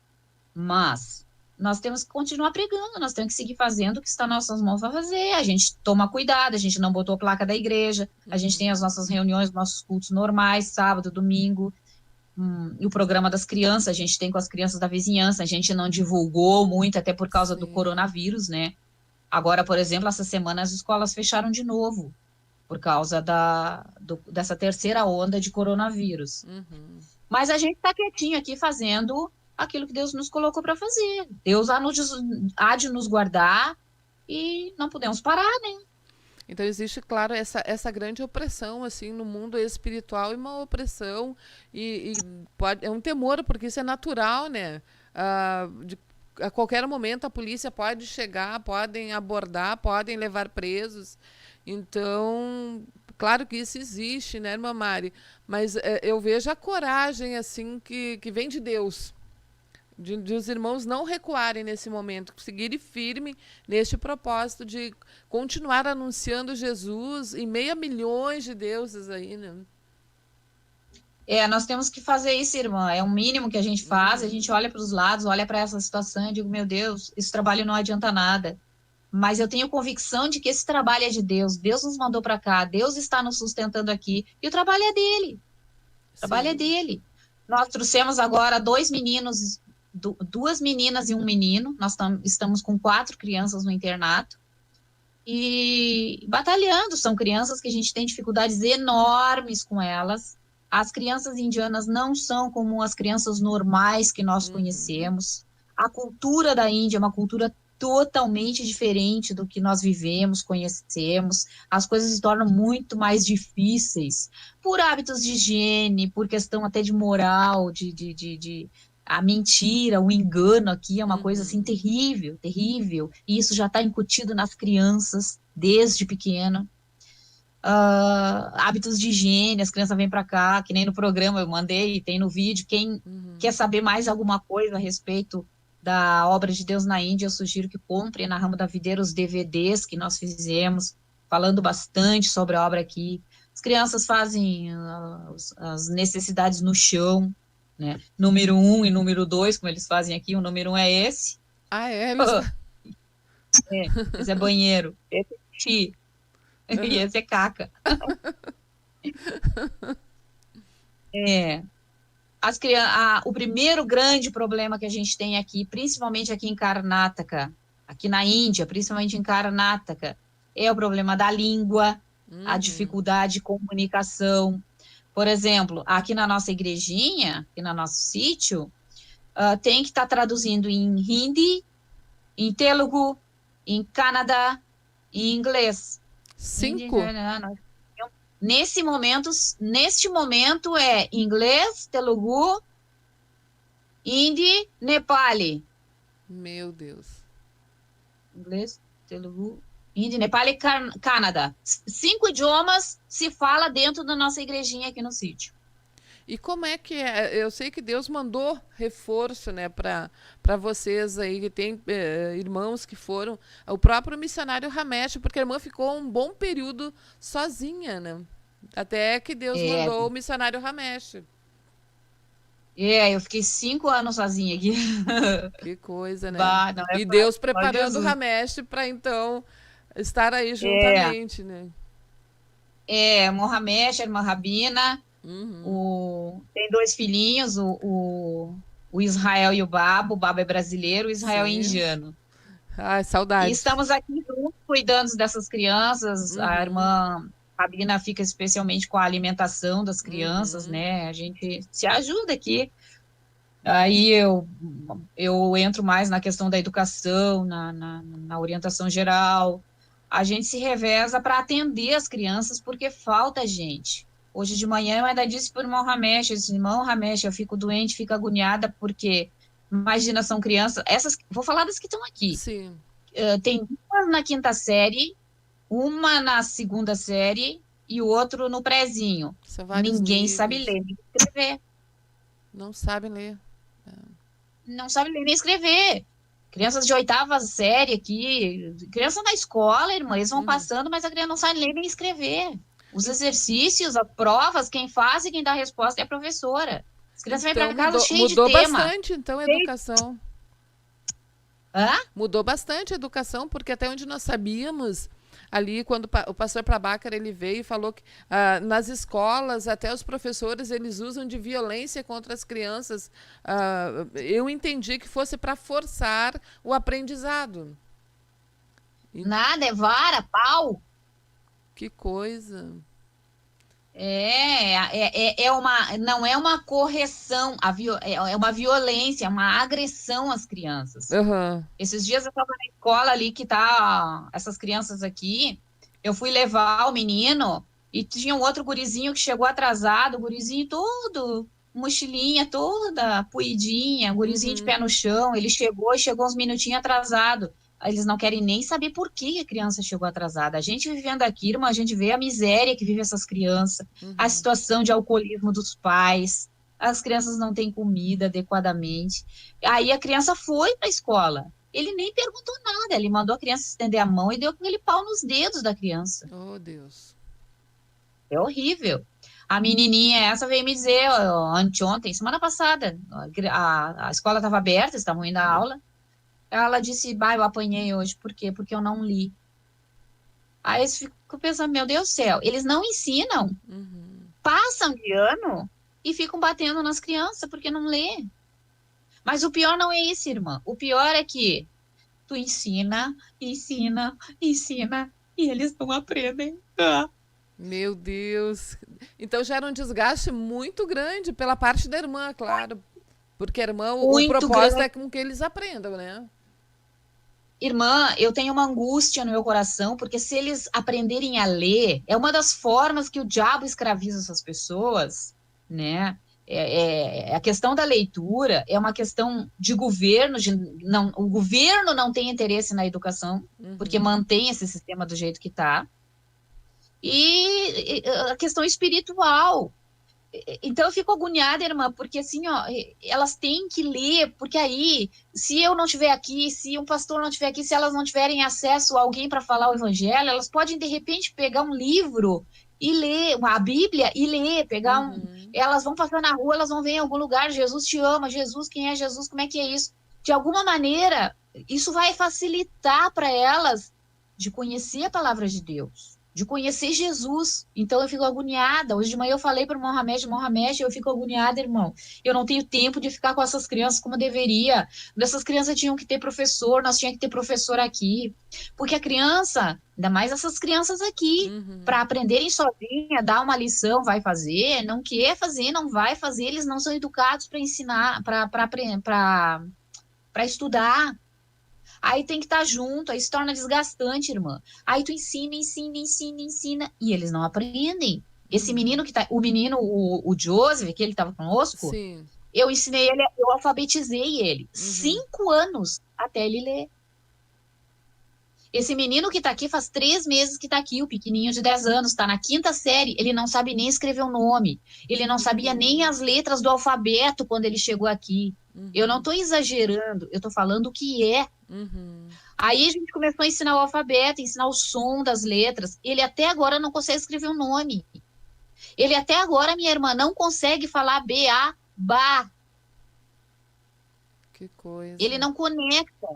mas nós temos que continuar pregando, nós temos que seguir fazendo o que está nas nossas mãos para fazer, a gente toma cuidado, a gente não botou placa da igreja, a gente tem as nossas reuniões, nossos cultos normais, sábado, domingo, e o programa das crianças, a gente tem com as crianças da vizinhança, a gente não divulgou muito, até por causa do coronavírus, né? Agora, por exemplo, essa semana as escolas fecharam de novo, por causa dessa terceira onda de coronavírus. Mas a gente está quietinho aqui fazendo aquilo que Deus nos colocou para fazer. Deus há de nos guardar e não podemos parar, né? Então existe, claro, essa grande opressão assim no mundo espiritual, e uma opressão é um temor, porque isso é natural, né? A qualquer momento a polícia pode chegar, podem abordar, podem levar presos. Então, claro que isso existe, né, irmã Mari? Mas eu vejo a coragem assim que vem de Deus. De os irmãos não recuarem nesse momento, seguirem firme neste propósito de continuar anunciando Jesus em meio a milhões de deuses aí, né? Nós temos que fazer isso, irmã, é o mínimo que a gente faz, a gente olha para os lados, olha para essa situação e digo, meu Deus, esse trabalho não adianta nada, mas eu tenho convicção de que esse trabalho é de Deus, Deus nos mandou para cá, Deus está nos sustentando aqui, e o trabalho é dele, o trabalho é dele. Nós trouxemos agora 2 meninos, 2 meninas e 1 menino, nós estamos com 4 crianças no internato, e batalhando, são crianças que a gente tem dificuldades enormes com elas. As crianças indianas não são como as crianças normais que nós conhecemos. A cultura da Índia é uma cultura totalmente diferente do que nós vivemos, conhecemos. As coisas se tornam muito mais difíceis por hábitos de higiene, por questão até de moral, a mentira, o engano aqui é uma coisa assim terrível, terrível. E isso já está incutido nas crianças desde pequeno. Hábitos de higiene, as crianças vêm para cá, que nem no programa eu mandei, tem no vídeo, quem quer saber mais alguma coisa a respeito da obra de Deus na Índia, eu sugiro que compre na Ramo da Videira os DVDs que nós fizemos, falando bastante sobre a obra aqui. As crianças fazem as necessidades no chão, né? Número 1 e número 2, como eles fazem aqui, o número 1 é esse. Esse é banheiro, esse é xixi. E esse é caca. O primeiro grande problema que a gente tem aqui, principalmente aqui em Karnataka, aqui na Índia, principalmente em Karnataka, é o problema da língua, a dificuldade de comunicação. Por exemplo, aqui na nossa igrejinha, aqui no nosso sítio, tem que estar traduzindo em hindi, em Telugu, em Kannada e em inglês. 5? Neste momento é inglês, Telugu, hindi, Nepali. Meu Deus. Inglês, Telugu, hindi, Nepali e Kannada. 5 idiomas se fala dentro da nossa igrejinha aqui no sítio. E como é que é? Eu sei que Deus mandou reforço, né, para vocês aí, que tem irmãos que foram, o próprio missionário Ramesh, porque a irmã ficou um bom período sozinha, né? Até que Deus mandou o missionário Ramesh. Eu fiquei 5 anos sozinha aqui. Que coisa, né? E Deus preparando o Ramesh para então estar aí juntamente, né? Irmão Ramesh, irmã Rabina. Tem 2 filhinhos, o Israel e o Babo. O Babo é brasileiro, o Israel é indiano. Ai, saudade. E estamos aqui juntos, cuidando dessas crianças. A irmã Rabina fica especialmente com a alimentação das crianças, né? A gente se ajuda aqui. Aí eu entro mais na questão da educação, na orientação geral. A gente se reveza para atender as crianças, porque falta gente. Hoje de manhã eu ainda disse para o irmão Ramesh, irmão Ramesh, eu fico doente, fico agoniada, porque, imagina, são crianças, vou falar das que estão aqui. Sim. Tem 2 na 5ª série, uma na segunda série e o outro no prézinho. São vários Ninguém sabe níveis. ler nem escrever. Não sabem ler. Não sabe ler nem escrever. Crianças de oitava série aqui, criança na escola, irmã, eles vão passando, mas a criança não sabe ler nem escrever. Os exercícios, as provas, quem faz e quem dá a resposta é a professora. As crianças vêm Então para casa cheias de mudou tema. bastante, então, a educação. Hã? Mudou bastante a educação, porque até onde nós sabíamos, ali, quando o pastor Prabácar ele veio e falou que nas escolas, até os professores, eles usam de violência contra as crianças. Eu entendi que fosse para forçar o aprendizado. Nada, é vara, pau. Que coisa. Não é uma correção, é uma violência, é uma agressão às crianças. Uhum. Esses dias eu estava na escola ali que tá essas crianças aqui, eu fui levar o menino e tinha um outro gurizinho que chegou atrasado, o gurizinho todo, mochilinha toda puidinha, gurizinho de pé no chão, ele chegou uns minutinhos atrasado. Eles não querem nem saber por que a criança chegou atrasada. A gente vivendo aqui, irmã, a gente vê a miséria que vive essas crianças, a situação de alcoolismo dos pais, as crianças não têm comida adequadamente. Aí a criança foi para a escola. Ele nem perguntou nada, ele mandou a criança estender a mão e deu aquele pau nos dedos da criança. Oh, Deus. É horrível. A menininha essa veio me dizer anteontem, semana passada, a escola estava aberta, estavam indo à aula. Ela disse, eu apanhei hoje. Por quê? Porque eu não li. Aí eles ficam pensando, meu Deus do céu, eles não ensinam, passam de ano e ficam batendo nas crianças porque não lê. Mas o pior não é isso, irmã. O pior é que tu ensina, e eles não aprendem. Meu Deus. Então já era um desgaste muito grande pela parte da irmã, claro. Porque a irmã, o propósito é com que eles aprendam, né? Irmã, eu tenho uma angústia no meu coração, porque se eles aprenderem a ler, é uma das formas que o diabo escraviza essas pessoas, né? A questão da leitura é uma questão de governo, o governo não tem interesse na educação, porque mantém esse sistema do jeito que está. E a questão espiritual. Então eu fico agoniada, irmã, porque assim, elas têm que ler, porque aí, se eu não estiver aqui, se um pastor não estiver aqui, se elas não tiverem acesso a alguém para falar o evangelho, elas podem de repente pegar um livro e ler, a Bíblia e ler, elas vão passar na rua, elas vão ver em algum lugar, Jesus te ama, Jesus, quem é Jesus, como é que é isso? De alguma maneira, isso vai facilitar para elas de conhecer a palavra de Deus, de conhecer Jesus. Então eu fico agoniada. Hoje de manhã eu falei para o Mohamed, eu fico agoniada, irmão. Eu não tenho tempo de ficar com essas crianças como deveria. Essas crianças tinham que ter professor, nós tínhamos que ter professor aqui. Porque a criança, ainda mais essas crianças aqui, para aprenderem sozinha, dar uma lição, vai fazer, não quer fazer, não vai fazer, eles não são educados para ensinar, para estudar. Aí tem que estar junto, aí se torna desgastante, irmã. Aí tu ensina, e eles não aprendem. Esse menino que tá, o Joseph, que ele estava conosco, Sim. eu ensinei ele, eu alfabetizei ele. 5 anos até ele ler. Esse menino que tá aqui faz 3 meses que tá aqui, o pequenininho de 10 anos, tá na 5ª série, ele não sabe nem escrever o nome. Ele não sabia nem as letras do alfabeto quando ele chegou aqui. Eu não tô exagerando, eu tô falando o que é. Aí a gente começou a ensinar o alfabeto, ensinar o som das letras. Ele até agora não consegue escrever o nome. Ele até agora, minha irmã, não consegue falar B-A, ba. Que coisa. Ele não conecta.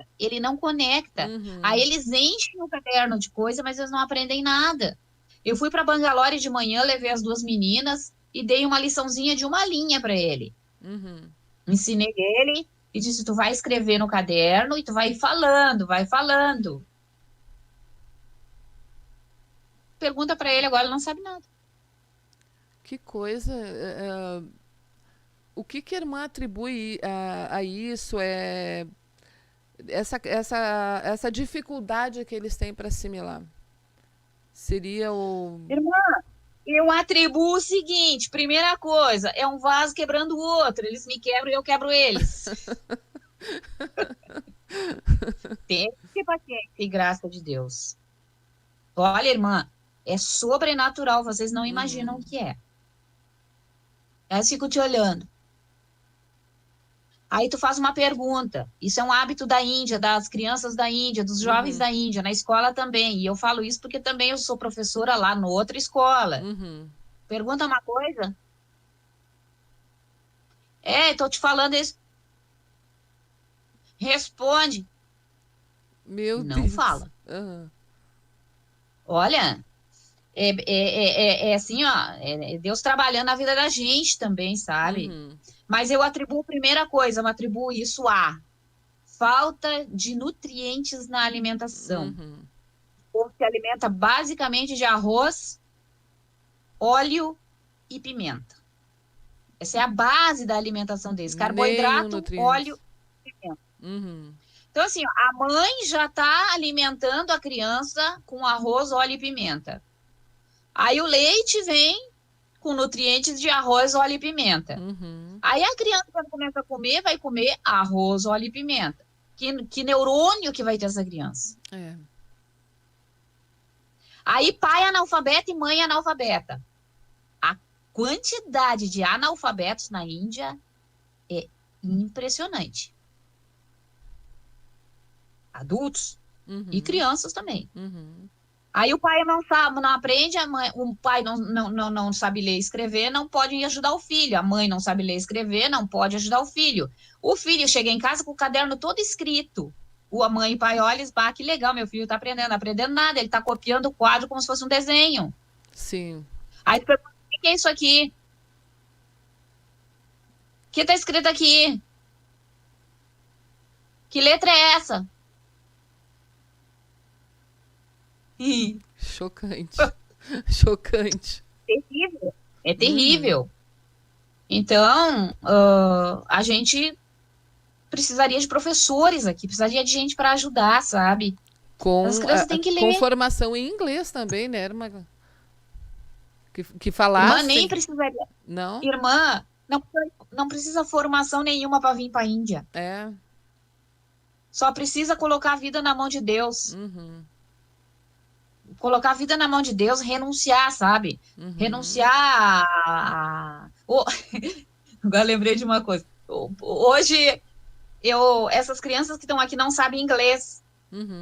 Aí eles enchem o caderno de coisa, mas eles não aprendem nada. Eu fui para Bangalore de manhã, levei as 2 meninas e dei uma liçãozinha de 1 linha para ele. Ensinei ele e disse, tu vai escrever no caderno e tu vai falando. Pergunta para ele agora, ele não sabe nada. Que coisa. O que a irmã atribui a isso? Essa dificuldade que eles têm para assimilar? Seria o... Irmã, eu atribuo o seguinte, primeira coisa, é um vaso quebrando o outro, eles me quebram e eu quebro eles. Tem que ter paciência e graça de Deus. Olha, irmã, é sobrenatural, vocês não imaginam o que é. Aí eu fico te olhando. Aí tu faz uma pergunta. Isso é um hábito da Índia, das crianças da Índia, dos jovens da Índia, na escola também. E eu falo isso porque também eu sou professora lá no outra escola. Pergunta uma coisa. Tô te falando isso. Responde. Meu Não Deus. fala. Aham. Olha, é assim, ó, é Deus trabalhando na vida da gente também, sabe? Mas eu atribuo, primeira coisa, eu atribuo isso a falta de nutrientes na alimentação. O povo se alimenta basicamente de arroz, óleo e pimenta. Essa é a base da alimentação deles. Nenhum Carboidrato, nutriente. óleo e pimenta. Então, assim, ó, a mãe já está alimentando a criança com arroz, óleo e pimenta. Aí o leite vem com nutrientes de arroz, óleo e pimenta. Aí a criança, quando começa a comer, vai comer arroz, óleo e pimenta. Que neurônio que vai ter essa criança? É. Aí pai analfabeto e mãe analfabeta. A quantidade de analfabetos na Índia é impressionante. Adultos e crianças também. Aí o pai não sabe, não aprende, o pai não sabe ler e escrever, não pode ajudar o filho. A mãe não sabe ler e escrever, não pode ajudar o filho. O filho chega em casa com o caderno todo escrito. A mãe e o pai olham e dizem, que legal, meu filho está aprendendo nada, ele está copiando o quadro como se fosse um desenho. Sim. Aí tu pergunta, o que é isso aqui? O que está escrito aqui? Que letra é essa? Chocante. Chocante. Terrível. É terrível. Então, a gente precisaria de professores aqui, precisaria de gente para ajudar, sabe? As crianças têm que ler. Com formação em inglês também, né, irmã? Que falassem. Irmã, nem precisaria. Não? Irmã, não precisa formação nenhuma para vir para a Índia. É. Só precisa colocar a vida na mão de Deus. Colocar a vida na mão de Deus, renunciar, sabe? Renunciar Agora lembrei de uma coisa. Hoje, essas crianças que estão aqui não sabem inglês.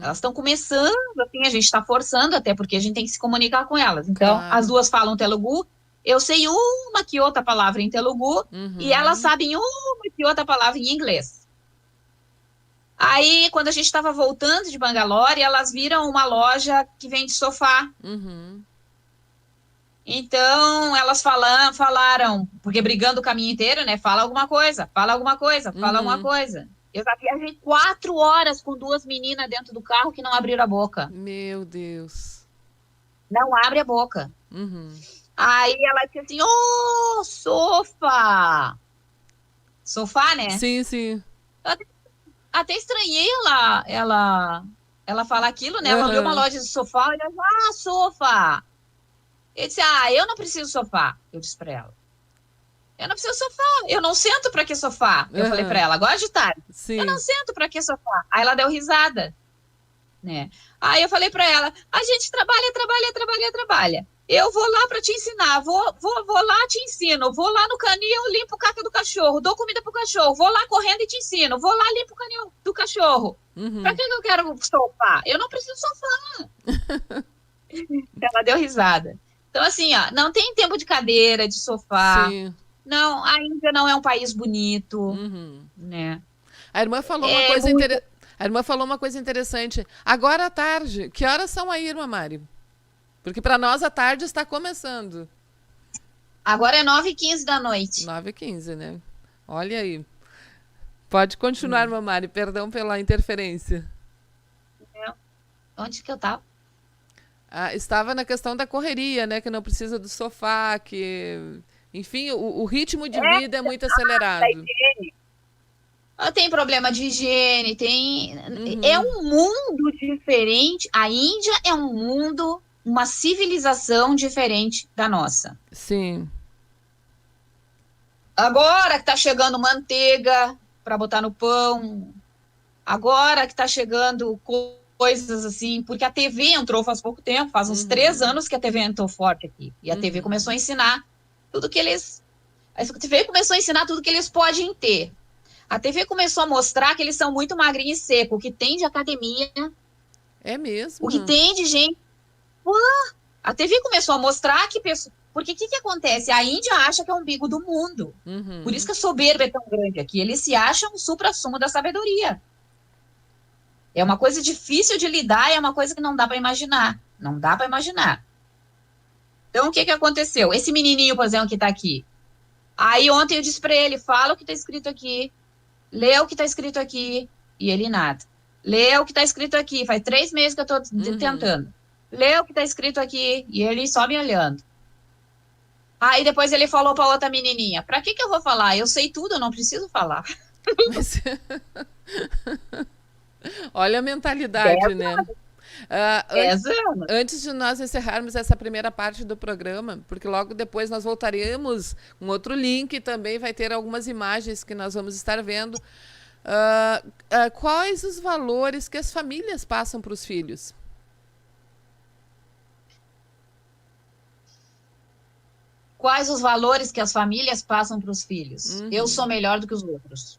Elas estão começando, assim, a gente está forçando até, porque a gente tem que se comunicar com elas. Então, Claro. As duas falam Telugu, eu sei uma que outra palavra em Telugu, e elas sabem uma que outra palavra em inglês. Aí, quando a gente estava voltando de Bangalore, elas viram uma loja que vende sofá. Então, elas falaram, porque brigando o caminho inteiro, né? Fala alguma coisa, fala alguma coisa, fala alguma coisa. Eu já viajei 4 horas com 2 meninas dentro do carro que não abriram a boca. Meu Deus. Não abre a boca. Aí ela disse assim, sofá. Sofá, né? Sim, sim. Até estranhei ela falar aquilo, né? Ela viu uma loja de sofá e ela sofá. Eu disse, eu não preciso de sofá. Eu disse pra ela. Eu não preciso de sofá. Eu não sento pra que sofá? Eu falei pra ela, agora de tarde. Sim. Eu não sento pra que sofá? Aí ela deu risada, né? Aí eu falei pra ela, a gente trabalha. Eu vou lá pra te ensinar, vou lá, te ensino, vou lá no canil, limpo o caca do cachorro, dou comida pro cachorro, vou lá correndo e te ensino, vou lá, limpo o canil do cachorro. Pra que eu quero sofá? Eu não preciso de sofá. Ela deu risada. Então, assim, não tem tempo de cadeira, de sofá. Sim. Não, a Índia não é um país bonito, né? A irmã falou A irmã falou uma coisa interessante. Agora à tarde, que horas são aí, irmã Mari? Porque para nós a tarde está começando. Agora é 9h15 da noite. 9h15, né? Olha aí. Pode continuar, irmã Mari. Perdão pela interferência. Onde que eu tava? Estava na questão da correria, né? Que não precisa do sofá, que... Enfim, o ritmo de vida é muito acelerado. Tem problema de higiene, É um mundo diferente. A Índia é um mundo, uma civilização diferente da nossa. Sim. Agora que tá chegando manteiga para botar no pão, agora que tá chegando coisas assim, porque a TV entrou faz pouco tempo, faz uns 3 anos que a TV entrou forte aqui. E a TV começou a ensinar tudo que eles... A TV começou a ensinar tudo que eles podem ter. A TV começou a mostrar que eles são muito magrinhos e secos, o que tem de academia, É mesmo? o que tem de gente... A TV começou a mostrar que... Porque o que acontece? A Índia acha que é o umbigo do mundo. Por isso que a soberba é tão grande aqui. Eles se acham o supra-sumo da sabedoria. É uma coisa difícil de lidar, é uma coisa que não dá para imaginar. Não dá para imaginar. Então, o que aconteceu? Esse menininho, por exemplo, que está aqui. Aí, ontem eu disse para ele, fala o que está escrito aqui, lê o que está escrito aqui, e ele nada. Lê o que está escrito aqui, faz 3 meses que eu estou tentando. Lê o que está escrito aqui, e ele só me olhando. Aí, depois ele falou para outra menininha, para que eu vou falar? Eu sei tudo, eu não preciso falar. Mas... Olha a mentalidade, né? 10 anos. Antes de nós encerrarmos essa primeira parte do programa, porque logo depois nós voltaremos com outro link, também vai ter algumas imagens que nós vamos estar vendo. Quais os valores que as famílias passam para os filhos? Quais os valores que as famílias passam para os filhos? Eu sou melhor do que os outros.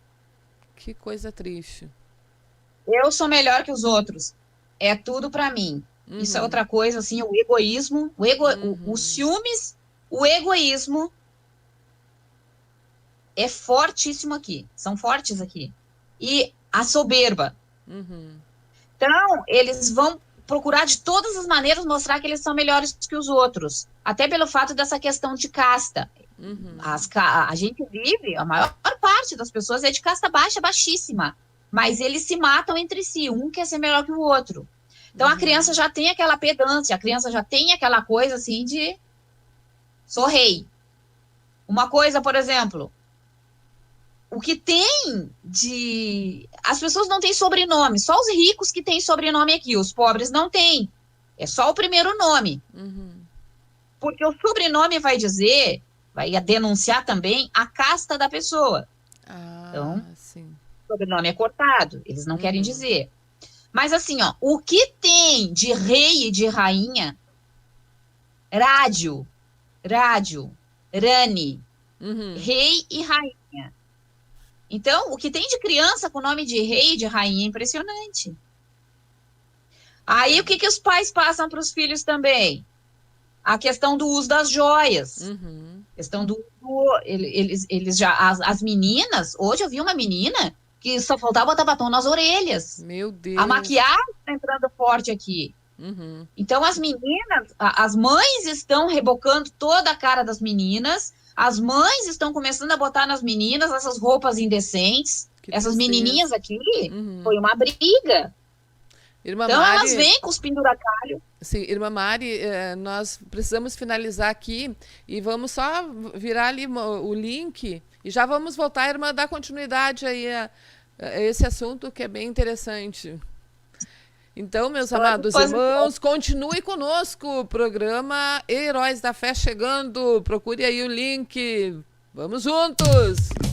Que coisa triste. Eu sou melhor que os outros. É tudo para mim. Isso é outra coisa, assim, o egoísmo, os ciúmes, o egoísmo é fortíssimo aqui. São fortes aqui. E a soberba. Então, eles vão procurar de todas as maneiras mostrar que eles são melhores que os outros. Até pelo fato dessa questão de casta. A gente vive, a maior parte das pessoas é de casta baixa, baixíssima. Mas eles se matam entre si, um quer ser melhor que o outro. Então a criança já tem aquela pedância, a criança já tem aquela coisa assim de sou rei. Uma coisa, por exemplo, o que tem de... As pessoas não têm sobrenome, só os ricos que têm sobrenome aqui, os pobres não têm. É só o primeiro nome. Porque o sobrenome vai dizer, vai denunciar também a casta da pessoa. Então, sim. O sobrenome é cortado, eles não querem dizer. Mas assim, ó, o que tem de rei e de rainha, rádio, Rani, rei e rainha. Então, o que tem de criança com nome de rei e de rainha é impressionante. Aí, o que os pais passam para os filhos também? A questão do uso das joias. Questão do... Eles já... As meninas... Hoje eu vi uma menina que só faltava botar batom nas orelhas. Meu Deus. A maquiagem está entrando forte aqui. Então, as meninas... As mães estão rebocando toda a cara das meninas. As mães estão começando a botar nas meninas essas roupas indecentes. Essas menininhas aqui, foi uma briga. Irmã então, Mari, elas vêm com os penduracalhos. Sim, irmã Mari, nós precisamos finalizar aqui e vamos só virar ali o link e já vamos voltar, irmã, dar continuidade aí a esse assunto que é bem interessante. Então, meus amados irmãos, continue conosco, o programa Heróis da Fé chegando, procure aí o link, vamos juntos!